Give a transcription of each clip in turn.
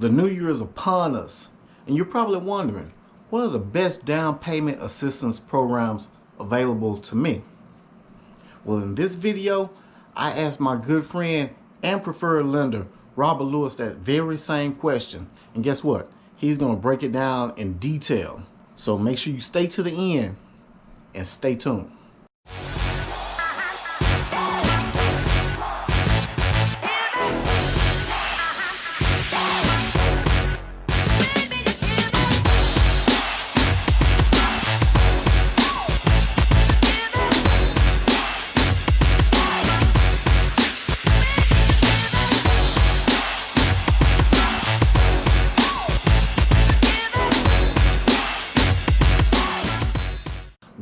The new year is upon us, and you're probably wondering, what are the best down payment assistance programs available to me? Well, in this video, I asked my good friend and preferred lender, Robert Lewis, that very same question. And guess what? He's going to break it down in detail. So make sure you stay to the end and stay tuned.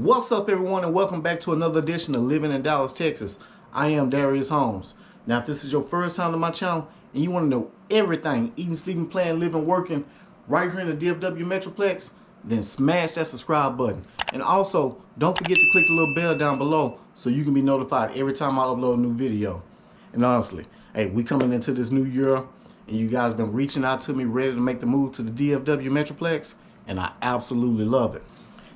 What's up, everyone, and welcome back to another edition of Living in Dallas, Texas. I am Darius Holmes. Now, if this is your first time to my channel and you want to know everything, eating, sleeping, playing, living, working, right here in the DFW Metroplex, then smash that subscribe button. And also, don't forget to click the little bell down below so you can be notified every time I upload a new video. And honestly, hey, we coming into this new year, and you guys been reaching out to me, ready to make the move to the DFW Metroplex, and I absolutely love it.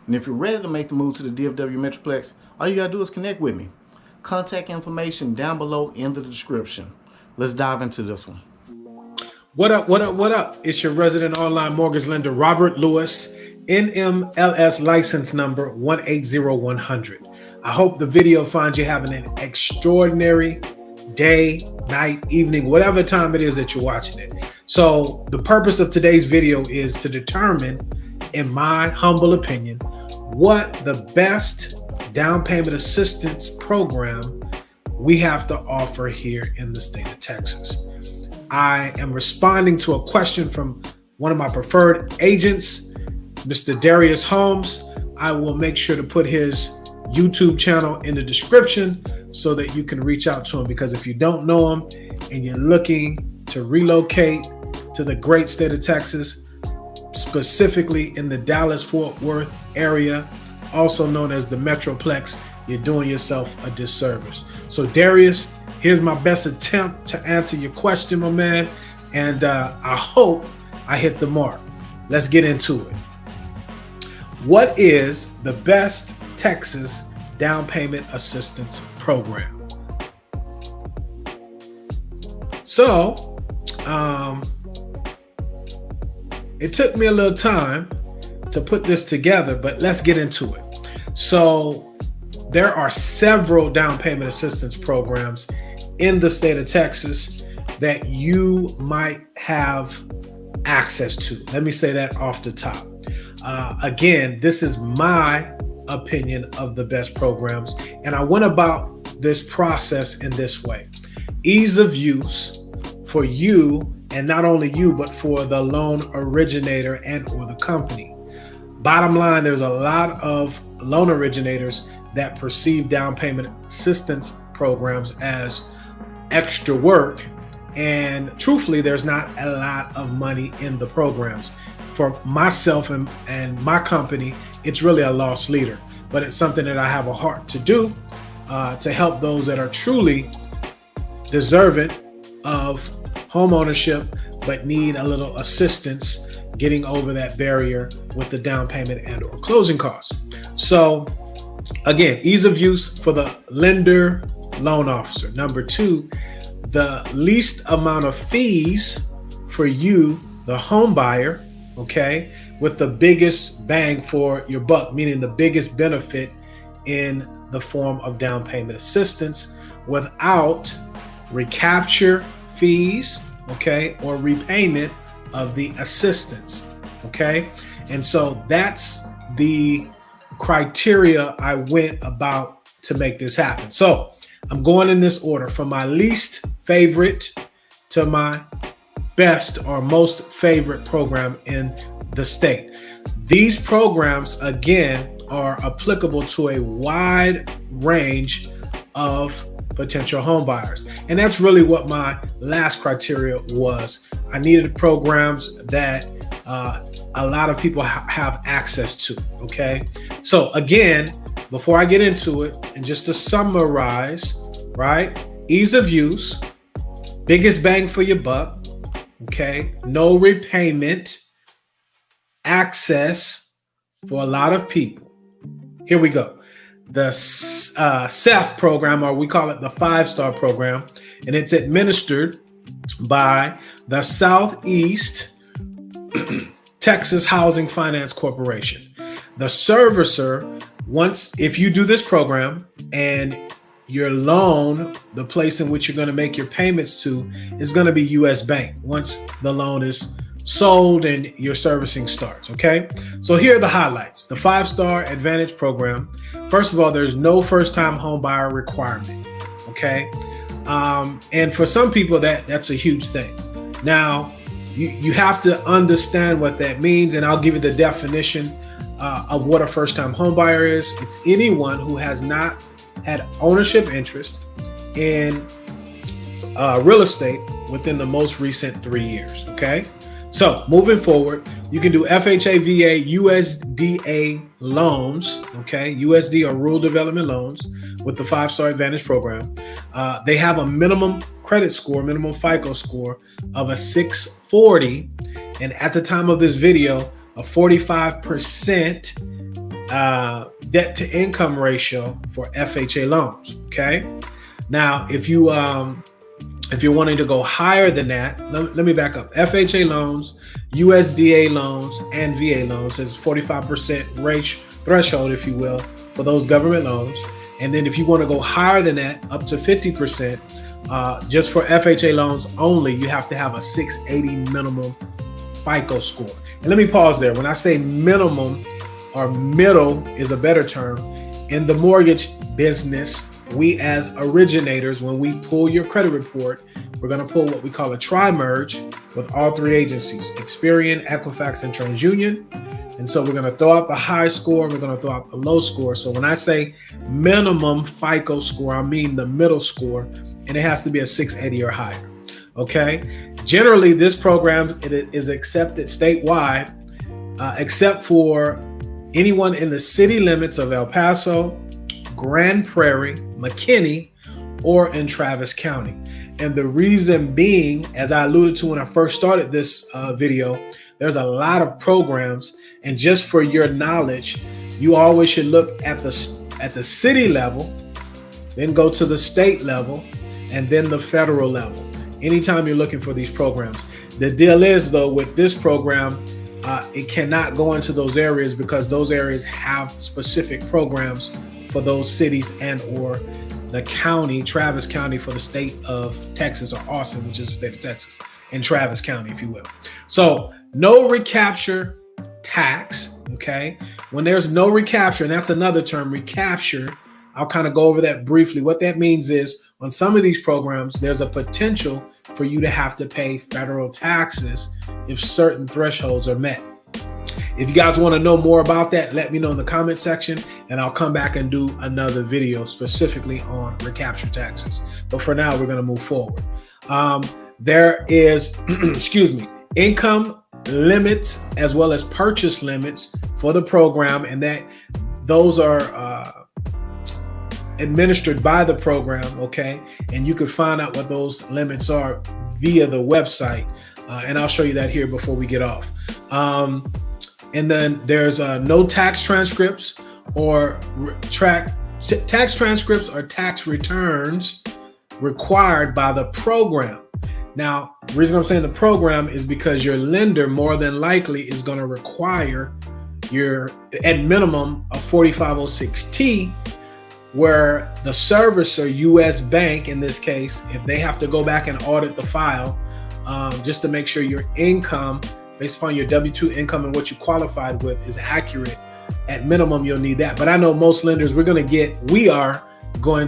And if you're ready to make the move to the DFW Metroplex, all you gotta do is connect with me. Contact information down below in the description. Let's dive into this one. What up, what up, what up? It's your resident online mortgage lender, Robert Lewis, NMLS license number 180100. I hope the video finds you having an extraordinary day, night, evening, whatever time it is that you're watching it. So the purpose of today's video is to determine, in my humble opinion, what the best down payment assistance program we have to offer here in the state of Texas. I am responding to a question from one of my preferred agents, Mr. Darius Holmes. I will make sure to put his YouTube channel in the description so that you can reach out to him, because if you don't know him and you're looking to relocate to the great state of Texas, specifically in the Dallas-Fort Worth area, also known as the Metroplex, you're doing yourself a disservice. So Darius, here's my best attempt to answer your question, my man, and I hope I hit the mark. Let's get into it. What is the best Texas down payment assistance program? So, it took me a little time to put this together, but let's get into it. So there are several down payment assistance programs in the state of Texas that you might have access to. Let me say that off the top. Again, this is my opinion of the best programs, and I went about this process in this way. Ease of use for you, and not only you, but for the loan originator and or the company. Bottom line, there's a lot of loan originators that perceive down payment assistance programs as extra work. And truthfully, there's not a lot of money in the programs. For myself and my company, it's really a lost leader, but it's something that I have a heart to do to help those that are truly deserving of home ownership, but need a little assistance getting over that barrier with the down payment and or closing costs. So again, ease of use for the lender loan officer. Number two, the least amount of fees for you, the home buyer, okay, with the biggest bang for your buck, meaning the biggest benefit in the form of down payment assistance without recapture fees, okay, or repayment of the assistance, okay? And so that's the criteria I went about to make this happen. So I'm going in this order from my least favorite to my best or most favorite program in the state. These programs, again, are applicable to a wide range of potential home buyers. And that's really what my last criteria was. I needed programs that a lot of people have access to, okay? So again, before I get into it, and just to summarize, right? Ease of use, biggest bang for your buck, Okay, no repayment access for a lot of people. Here we go. The SETH program, or we call it the 5-star program, and it's administered by the Southeast Texas Housing Finance Corporation. The servicer, if you do this program and your loan, the place in which you're going to make your payments to, is going to be U.S. Bank once the loan is sold and your servicing starts. Okay, so here are the highlights. The 5-star Advantage program. First of all, there's no first-time home buyer requirement. Okay, and for some people that's a huge thing. Now you have to understand what that means, and I'll give you the definition of what a first-time home buyer is. It's anyone who has not had ownership interest in real estate within the most recent 3 years. Okay, so moving forward, you can do FHA, VA, USDA loans. Okay, USD or Rural Development Loans with the 5-star Advantage program. They have a minimum credit score, minimum FICO score of a 640, and at the time of this video, a 45% debt to income ratio for FHA loans. Okay, now if you're wanting to go higher than that, let me back up. FHA loans, USDA loans, and VA loans is 45% threshold, if you will, for those government loans. And then if you want to go higher than that, up to 50%, just for FHA loans only, you have to have a 680 minimum FICO score. And let me pause there. When I say minimum, or middle is a better term, in the mortgage business, we as originators, when we pull your credit report, we're going to pull what we call a tri-merge with all 3 agencies, Experian, Equifax, and TransUnion. And so we're going to throw out the high score, and we're going to throw out the low score. So when I say minimum FICO score, I mean the middle score, and it has to be a 680 or higher. Okay. Generally, this program is accepted statewide, except for anyone in the city limits of El Paso, Grand Prairie, McKinney, or in Travis County. And the reason being, as I alluded to when I first started this video, there's a lot of programs. And just for your knowledge, you always should look at the city level, then go to the state level, and then the federal level. Anytime you're looking for these programs. The deal is, though, with this program, it cannot go into those areas because those areas have specific programs for those cities and or the county, Travis County for the state of Texas, or Austin, which is the state of Texas, and Travis County, if you will. So no recapture tax. Okay. When there's no recapture, and that's another term, recapture, I'll kind of go over that briefly. What that means is on some of these programs, there's a potential for you to have to pay federal taxes if certain thresholds are met. If you guys want to know more about that, let me know in the comment section, and I'll come back and do another video specifically on recapture taxes. But for now, we're going to move forward. There is, income limits as well as purchase limits for the program, and those are administered by the program. Okay, and you can find out what those limits are via the website, and I'll show you that here before we get off. And then there's no tax transcripts or tax transcripts or tax returns required by the program. Now, the reason I'm saying the program is because your lender more than likely is going to require your, at minimum, a 4506T, where the servicer, U.S. Bank in this case, if they have to go back and audit the file just to make sure your income based upon your W-2 income and what you qualified with is accurate, at minimum, you'll need that. But I know most lenders, we are going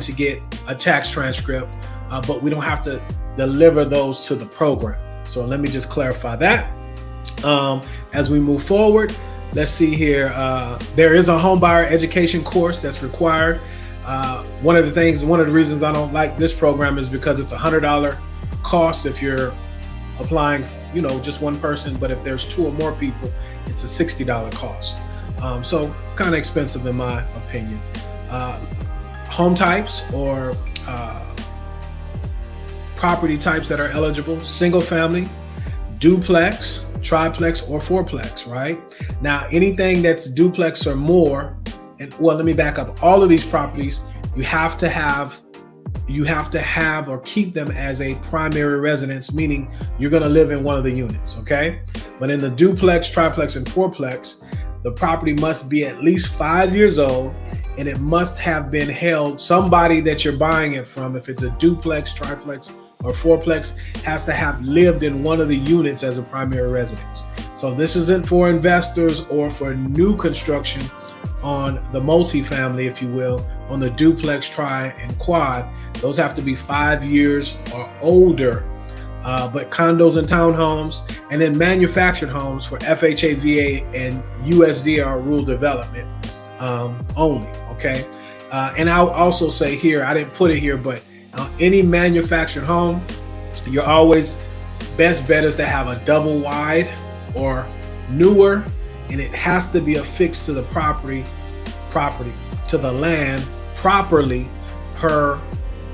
to get a tax transcript, but we don't have to deliver those to the program. So let me just clarify that. As we move forward, let's see here. There is a home buyer education course that's required. One of the reasons I don't like this program is because it's $100 cost if you're applying, just one person, but if there's 2 or more people, it's a $60 cost. So kind of expensive in my opinion. Home types or property types that are eligible: single family, duplex, triplex, or fourplex, right? Now, anything that's duplex or more, and well, let me back up. All of these properties, you have to have or keep them as a primary residence, meaning you're going to live in one of the units, okay? But in the duplex, triplex, and fourplex, the property must be at least 5 years old, and it must have been held. Somebody that you're buying it from, if it's a duplex, triplex, or fourplex, has to have lived in one of the units as a primary residence. So this isn't for investors or for new construction on the multifamily, if you will, on the duplex, tri, and quad. Those have to be 5 years or older. But condos and townhomes, and then manufactured homes for FHA, VA, and USDR rule development only, okay? And I'll also say here, I didn't put it here, but any manufactured home, you're always, best bet is to have a double wide or newer, and it has to be affixed to the property to the land properly per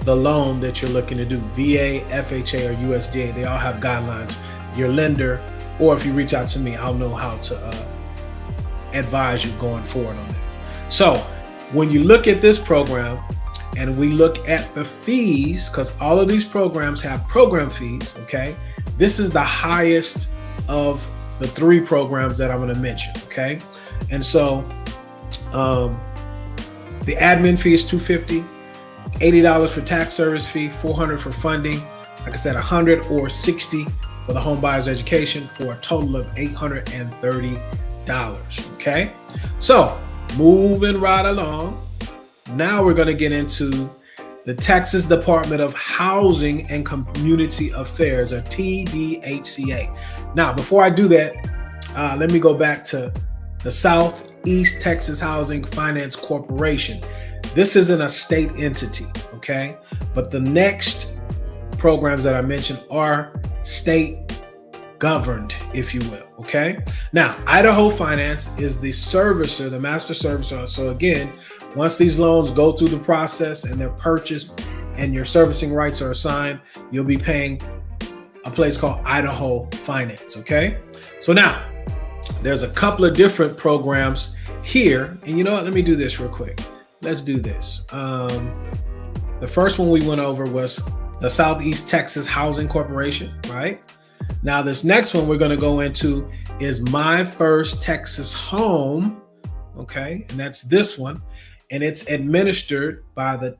the loan that you're looking to do. VA, FHA, or USDA, they all have guidelines. Your lender, or if you reach out to me, I'll know how to advise you going forward on that. So when you look at this program and we look at the fees, because all of these programs have program fees, okay? This is the highest of the 3 programs that I'm going to mention, okay? And so the admin fee is $250, $80 for tax service fee, $400 for funding, like I said, $100 or $60 for the home buyer's education, for a total of $830, okay? So moving right along, now we're going to get into the Texas Department of Housing and Community Affairs, or TDHCA. Now, before I do that, let me go back to the Southeast Texas Housing Finance Corporation. This isn't a state entity, okay? But the next programs that I mentioned are state governed, if you will, okay? Now, Idaho Finance is the servicer, the master servicer. So again, once these loans go through the process and they're purchased and your servicing rights are assigned, you'll be paying a place called Idaho Finance, okay? So now, there's a couple of different programs here. And you know what? Let me do this real quick. Let's do this. The first one we went over was the Southeast Texas Housing Corporation, right? Now, this next one we're going to go into is My First Texas Home, okay? And that's this one. And it's administered by the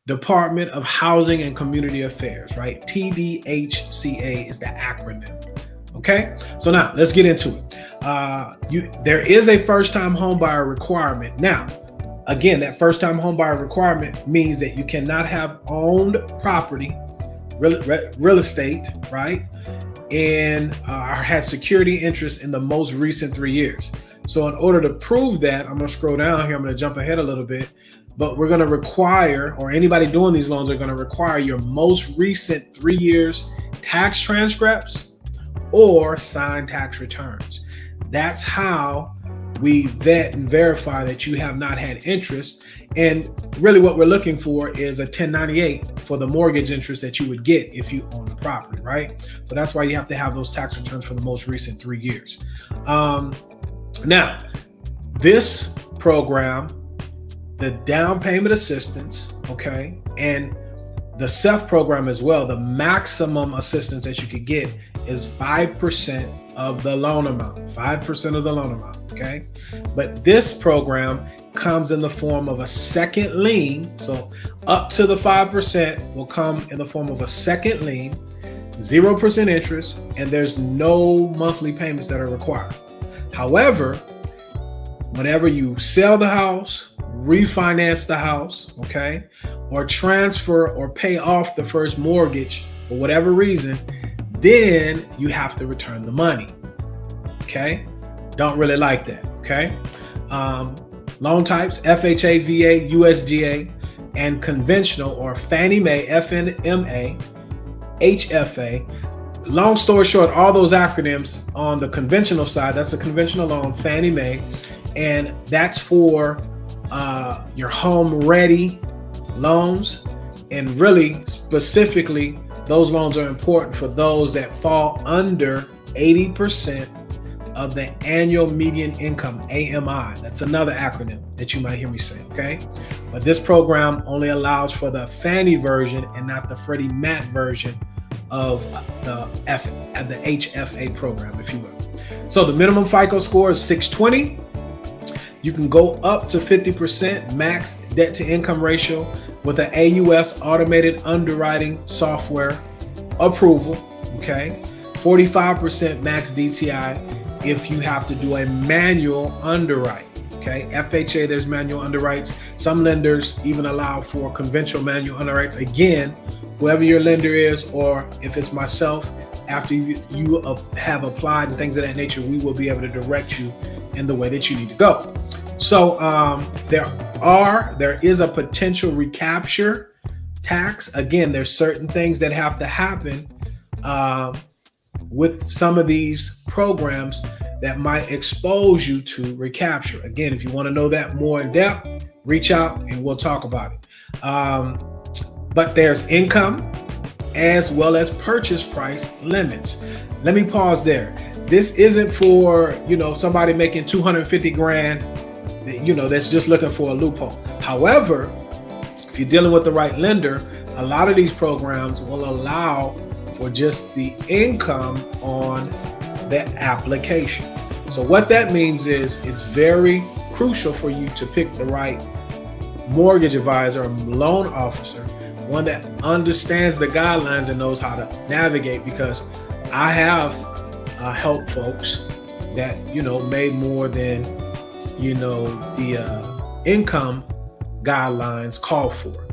Department of Housing and Community Affairs, right? TDHCA is the acronym. Okay, so now let's get into it. There is a first-time home buyer requirement. Now, again, that first-time home buyer requirement means that you cannot have owned property, real estate, right, and has security interest in the most recent 3 years. So in order to prove that, I'm going to scroll down here. I'm going to jump ahead a little bit, but we're going to require, or anybody doing these loans are going to require, your most recent 3 years tax transcripts or signed tax returns. That's how we vet and verify that you have not had interest. And really what we're looking for is a 1098 for the mortgage interest that you would get if you own the property, right? So that's why you have to have those tax returns for the most recent 3 years. Now, this program, the down payment assistance, okay, and the SEF program as well, the maximum assistance that you could get is 5% of the loan amount, 5% of the loan amount, okay? But this program comes in the form of a second lien. So up to the 5% will come in the form of a second lien, 0% interest, and there's no monthly payments that are required. However, whenever you sell the house, refinance the house, okay, or transfer or pay off the first mortgage for whatever reason, then you have to return the money, okay? Don't really like that, okay? Loan types, FHA, VA, USDA, and conventional or Fannie Mae, FNMA, HFA. Long story short, all those acronyms on the conventional side, that's a conventional loan, Fannie Mae, and that's for your home ready loans, and really specifically those loans are important for those that fall under 80% of the annual median income, AMI. That's another acronym that you might hear me say, okay? But this program only allows for the Fannie version and not the Freddie Mac version of the HFA program, if you will. So the minimum FICO score is 620. You can go up to 50% max debt to income ratio with an AUS automated underwriting software approval, okay? 45% max DTI if you have to do a manual underwrite, okay? FHA, there's manual underwrites. Some lenders even allow for conventional manual underwrites. Again, whoever your lender is, or if it's myself, after you have applied and things of that nature, we will be able to direct you in the way that you need to go. So there is a potential recapture tax. Again, there's certain things that have to happen with some of these programs that might expose you to recapture. Again, if you want to know that more in depth, reach out and we'll talk about it. But there's income as well as purchase price limits. Let me pause there. This isn't for, somebody making 250 grand, that's just looking for a loophole. However, if you're dealing with the right lender, a lot of these programs will allow for just the income on the application. So what that means is it's very crucial for you to pick the right mortgage advisor or loan officer, one that understands the guidelines and knows how to navigate, because I have helped folks that, made more than, the income guidelines call for.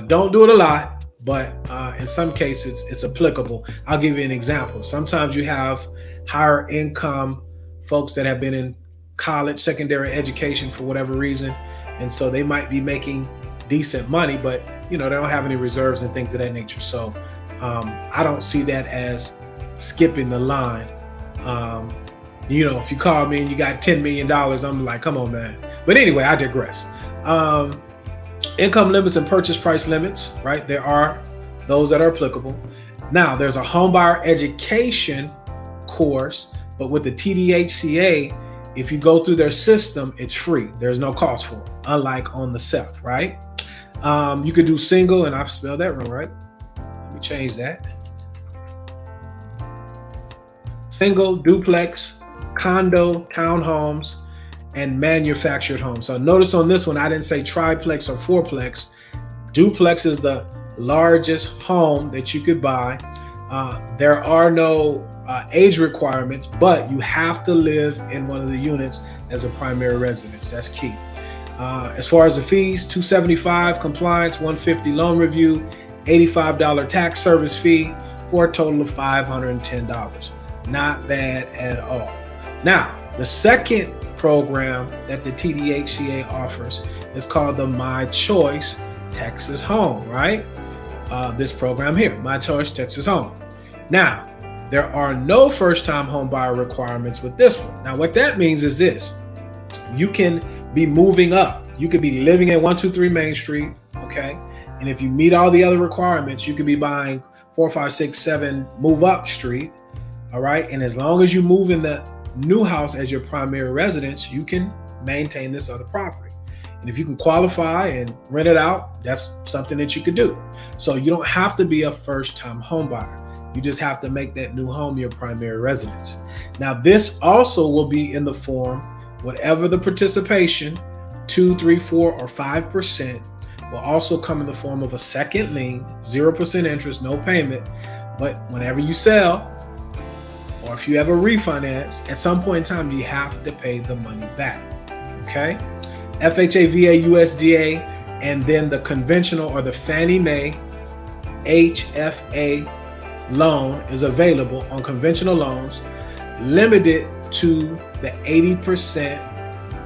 Don't do it a lot, but in some cases it's applicable. I'll give you an example. Sometimes you have higher income folks that have been in college, secondary education for whatever reason, and so they might be making decent money, but they don't have any reserves and things of that nature. So I don't see that as skipping the line. If you call me and you got $10 million, I'm like, come on, man. But anyway, I digress. Income limits and purchase price limits, right? There are those that are applicable. Now, there's a homebuyer education course, but with the TDHCA, if you go through their system, it's free. There's no cost for it, unlike on the Seth, right? You could do single, and I've spelled that wrong, right? Let me change that. Single, duplex, condo, townhomes, and manufactured homes. So notice on this one, I didn't say triplex or fourplex. Duplex is the largest home that you could buy. There are no age requirements, but you have to live in one of the units as a primary residence. That's key. As far as the fees, $275 compliance, $150 loan review, $85 tax service fee, for a total of $510. Not bad at all. Now, the second program that the TDHCA offers is called the My Choice Texas Home, right? This program here, My Choice Texas Home. Now, there are no first-time home buyer requirements with this one. Now, what that means is this: you can be moving up. You could be living at 123 Main Street, okay? And if you meet all the other requirements, you could be buying 4, 5, 6, 7 Move Up Street, all right? And as long as you move in the new house as your primary residence, you can maintain this other property. And if you can qualify and rent it out, that's something that you could do. So you don't have to be a first-time home buyer. You just have to make that new home your primary residence. Now, this also will be in the form, whatever the participation, 2, 3, 4, or 5%, will also come in the form of a second lien, 0% interest, no payment. But whenever you sell, or if you have a refinance, at some point in time, you have to pay the money back, okay? FHA, VA, USDA, and then the conventional or the Fannie Mae HFA loan is available on conventional loans, limited to the 80%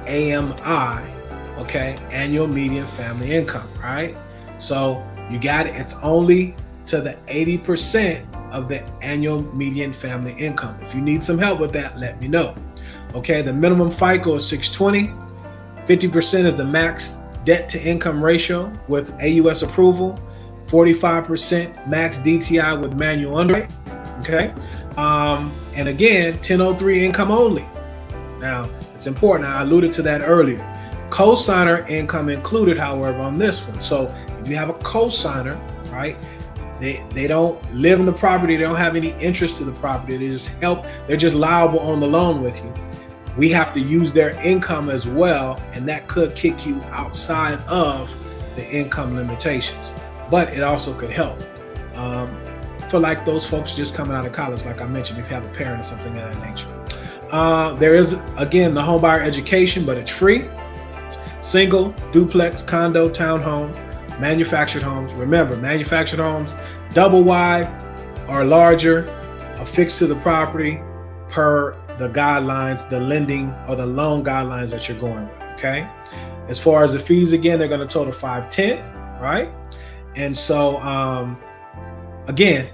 AMI, okay, annual median family income, right? So you got it. It's only to the 80% of the annual median family income. If you need some help with that, let me know. Okay, the minimum FICO is 620. 50% is the max debt to income ratio with AUS approval. 45% max DTI with manual underwriting. Okay. And again, 1003 income only. Now, it's important. I alluded to that earlier. Co-signer income included, however, on this one. So if you have a co-signer, right, they don't live in the property, they don't have any interest to the property, they're just liable on the loan with you. We have to use their income as well, and that could kick you outside of the income limitations. But it also could help for like those folks just coming out of college, like I mentioned, if you have a parent or something of that nature. There is, again, the home buyer education, but it's free. Single, duplex, condo, townhome, manufactured homes. Remember, manufactured homes, double wide or larger, affixed to the property per the guidelines, the lending or the loan guidelines that you're going with, okay? As far as the fees, again, they're going to total $510, right? And so, again,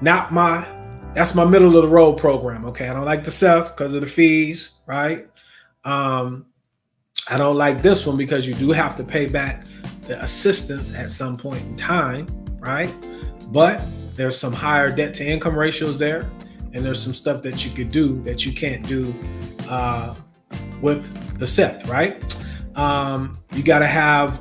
that's my middle of the road program, okay? I don't like the South because of the fees, right? I don't like this one because you do have to pay back the assistance at some point in time, right? But there's some higher debt to income ratios there, and there's some stuff that you could do that you can't do with the SEP, right? You got to have,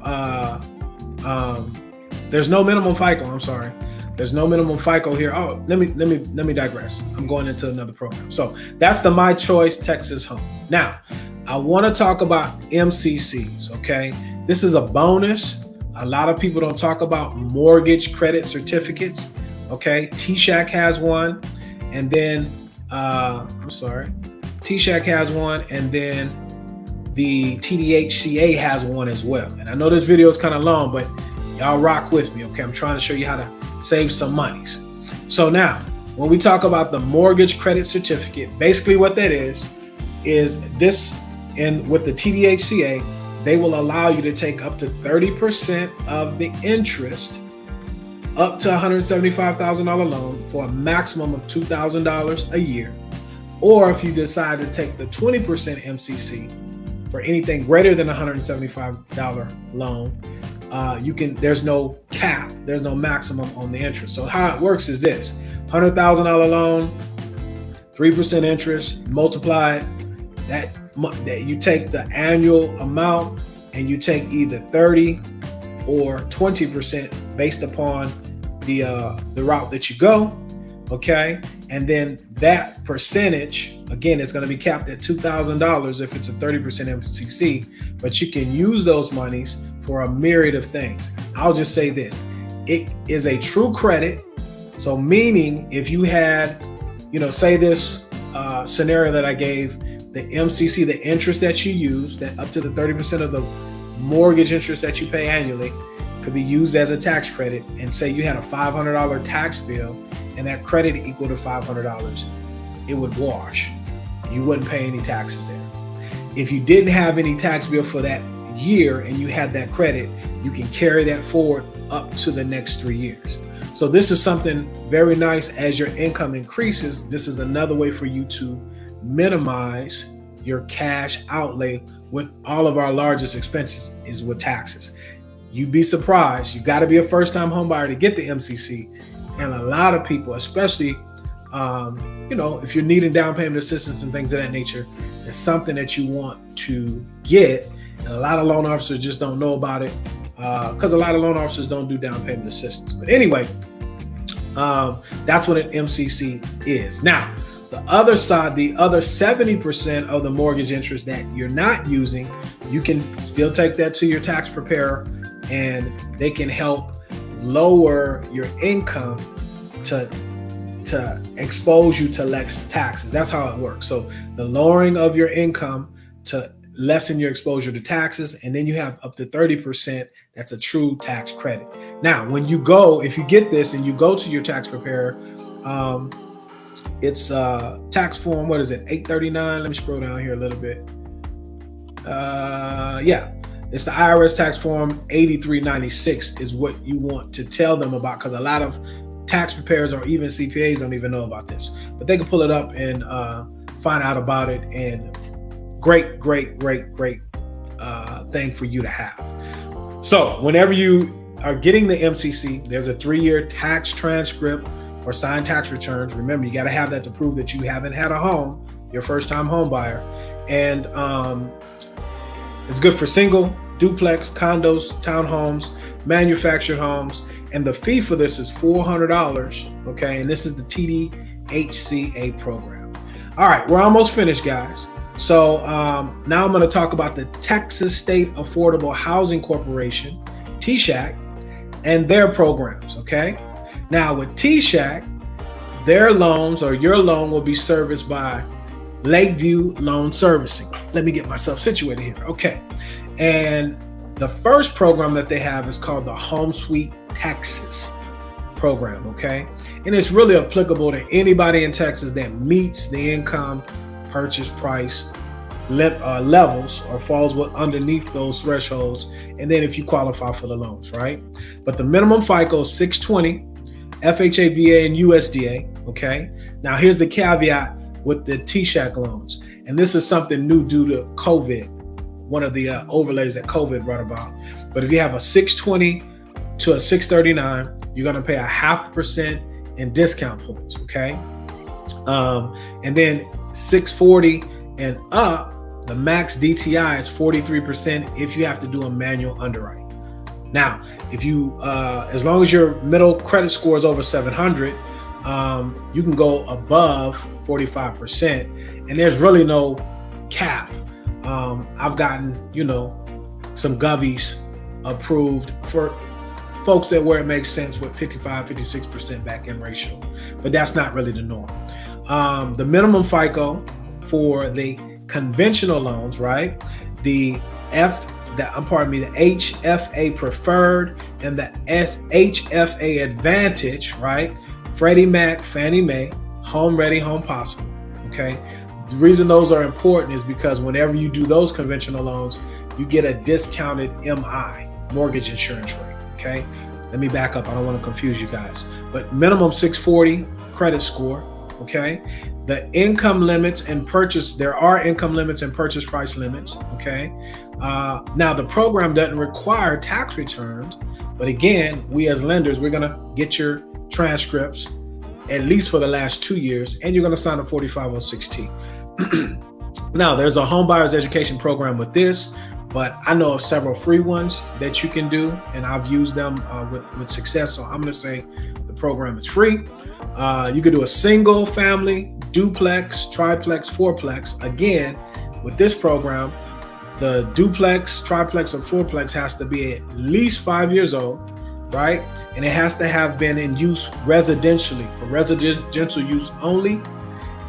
there's no minimum FICO. I'm sorry. There's no minimum FICO here. Oh, let me digress. I'm going into another program. So that's the My Choice Texas Home. Now, I want to talk about MCCs, okay? This is a bonus. A lot of people don't talk about mortgage credit certificates, okay? T-Shack has one, and then, T-Shack has one, and then the TDHCA has one as well. And I know this video is kind of long, but y'all rock with me, okay? I'm trying to show you how to save some monies. So now, when we talk about the mortgage credit certificate, basically what that is this, and with the TDHCA, they will allow you to take up to 30% of the interest up to $175,000 loan for a maximum of $2,000 a year. Or if you decide to take the 20% MCC for anything greater than $175 loan, there's no cap, there's no maximum on the interest. So how it works is this: $100,000 loan, 3% interest, multiply it, that you take the annual amount and you take either 30 or 20% based upon the route that you go, okay? And then that percentage, again, it's going to be capped at $2,000 if it's a 30% MCC, but you can use those monies for a myriad of things. I'll just say this: it is a true credit. So meaning if you had, say this scenario that I gave, the MCC, the interest that you use, that up to the 30% of the mortgage interest that you pay annually could be used as a tax credit. And say you had a $500 tax bill and that credit equal to $500, it would wash. You wouldn't pay any taxes there. If you didn't have any tax bill for that year and you had that credit, you can carry that forward up to the next 3 years. So this is something very nice. As your income increases, this is another way for you to minimize your cash outlay. With all of our largest expenses is with taxes. You'd be surprised. You got to be a first-time home buyer to get the MCC. And a lot of people, especially, if you're needing down payment assistance and things of that nature, it's something that you want to get. And a lot of loan officers just don't know about it because a lot of loan officers don't do down payment assistance. But anyway, that's what an MCC is. Now, the other side, the other 70% of the mortgage interest that you're not using, you can still take that to your tax preparer and they can help lower your income to expose you to less taxes. That's how it works. So the lowering of your income to lessen your exposure to taxes, and then you have up to 30%. That's a true tax credit. Now, when you go, if you get this and you go to your tax preparer, it's tax form, what is it, 839? Let me scroll down here a little bit. It's the IRS tax form 8396 is what you want to tell them about, because a lot of tax preparers or even CPAs don't even know about this, but they can pull it up and find out about it. And great thing for you to have. So whenever you are getting the MCC, there's a 3-year tax transcript or signed tax returns. Remember, you got to have that to prove that you haven't had a home, your first time home buyer. And it's good for single, duplex, condos, townhomes, manufactured homes. And the fee for this is $400. Okay. And this is the TDHCA program. All right. We're almost finished, guys. So now I'm going to talk about the Texas State Affordable Housing Corporation, TSHAC, and their programs. Okay. Now with TSHAC, their loans or your loan will be serviced by Lakeview Loan Servicing. Let me get myself situated here. Okay. And the first program that they have is called the Home Sweet Texas program. Okay. And it's really applicable to anybody in Texas that meets the income purchase price levels or falls underneath those thresholds. And then if you qualify for the loans, right? But the minimum FICO is 620, FHA, VA, and USDA. Okay. Now here's the caveat with the TSHAC loans. And this is something new due to COVID, one of the overlays that COVID brought about. But if you have a 620 to a 639, you're going to pay 0.5% in discount points. Okay. And then 640 and up, the max DTI is 43% if you have to do a manual underwriting. Now, if you, as long as your middle credit score is over 700, you can go above 45%, and there's really no cap. I've gotten, some govies approved for folks that where it makes sense with 55-56% back end ratio, but that's not really the norm. The minimum FICO for the conventional loans, right? The HFA preferred and the HFA advantage, right? Freddie Mac, Fannie Mae, home ready, home possible. Okay. The reason those are important is because whenever you do those conventional loans, you get a discounted MI, mortgage insurance rate. Okay. Let me back up. I don't want to confuse you guys, but minimum 640 credit score. Okay. The income limits and purchase, there are income limits and purchase price limits. Okay. Now the program doesn't require tax returns, but again, we as lenders, we're going to get your transcripts at least for the last 2 years, and you're going to sign a 4506T. Now there's a home buyer's education program with this, but I know of several free ones that you can do, and I've used them with success. So I'm going to say the program is free. You could do a single family, duplex, triplex, fourplex. Again, with this program, the duplex, triplex, or fourplex has to be at least 5 years old, right? And it has to have been in use residentially, for residential use only.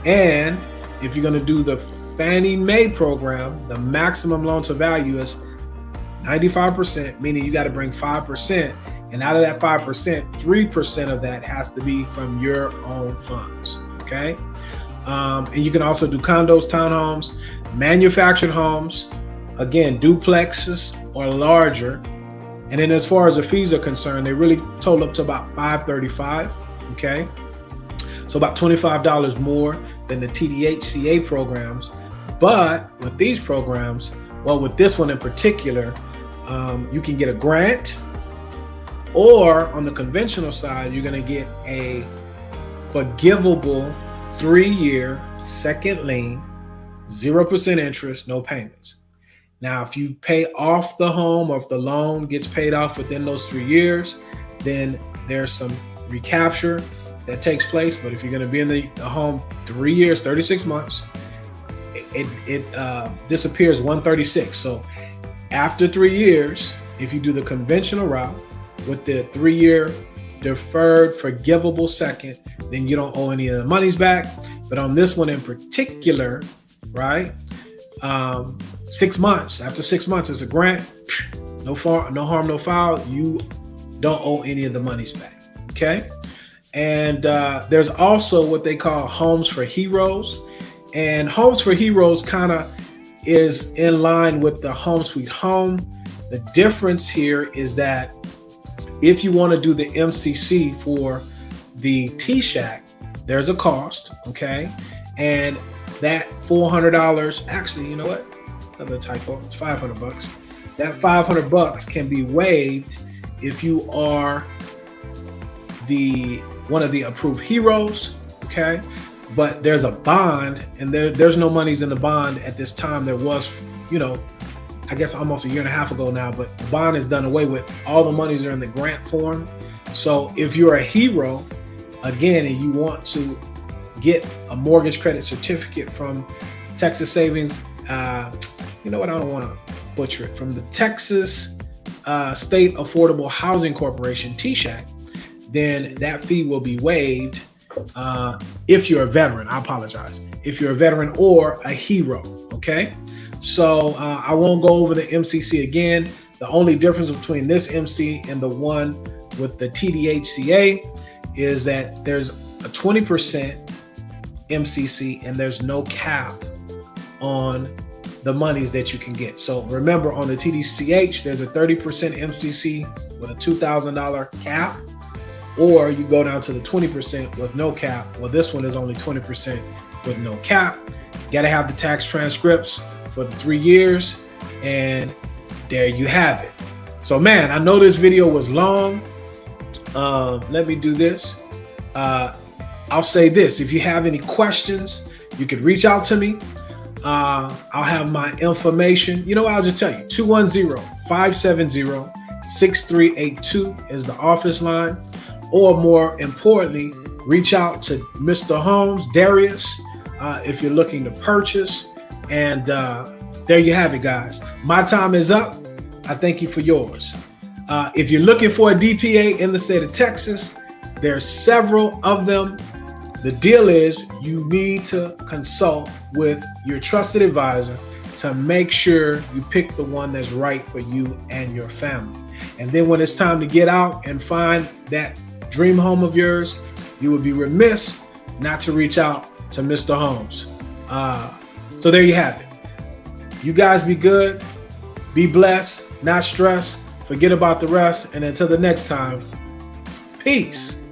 And if you're going to do the Fannie Mae program, the maximum loan to value is 95%, meaning you got to bring 5%. And out of that 5%, 3% of that has to be from your own funds. Okay. And you can also do condos, townhomes, manufactured homes, again, duplexes or larger. And then as far as the fees are concerned, they really total up to about $535. Okay. So about $25 more than the TDHCA programs. But with these programs, well, with this one in particular, you can get a grant, or on the conventional side, you're going to get a forgivable 3-year second lien, 0% interest, no payments. Now, if you pay off the home, or if the loan gets paid off within those 3 years, then there's some recapture that takes place. But if you're going to be in the home 3 years, 36 months, it disappears 136. So after 3 years, if you do the conventional route with the 3-year deferred forgivable second, then you don't owe any of the monies back. But on this one in particular, right? 6 months. After 6 months, it's a grant. No harm, no foul. You don't owe any of the monies back. Okay. And there's also what they call Homes for Heroes. And Homes for Heroes kind of is in line with the Home Sweet Home. The difference here is that if you want to do the MCC for the TSHAC, there's a cost. Okay. And that $400, actually, you know what? Another typo. It's $500. That $500 can be waived if you are one of the approved heroes, okay? But there's a bond, and there's no monies in the bond at this time. There was, I guess almost a year and a half ago now, but the bond is done away with. All the monies are in the grant form. So if you're a hero, again, and you want to get a mortgage credit certificate from Texas Savings, you know what, I don't want to butcher it, from the Texas State Affordable Housing Corporation, TSHAC, then that fee will be waived if you're a veteran. I apologize. If you're a veteran or a hero, okay? So I won't go over the MCC again. The only difference between this MC and the one with the TDHCA is that there's a 20% MCC and there's no cap on the monies that you can get. So remember, on the TDCH, there's a 30% MCC with a $2,000 cap, or you go down to the 20% with no cap. Well, this one is only 20% with no cap. You got to have the tax transcripts for the 3 years, and there you have it. So man, I know this video was long. Let me do this. I'll say this: if you have any questions, you could reach out to me. I'll have my information. I'll just tell you, 210-570-6382 is the office line. Or more importantly, reach out to Mr. Holmes, Darius, if you're looking to purchase. And there you have it, guys. My time is up. I thank you for yours. If you're looking for a DPA in the state of Texas, there's several of them. The deal is you need to consult with your trusted advisor to make sure you pick the one that's right for you and your family. And then when it's time to get out and find that dream home of yours, you would be remiss not to reach out to Mr. Holmes. So there you have it. You guys be good, be blessed, not stressed, forget about the rest, and until the next time, peace.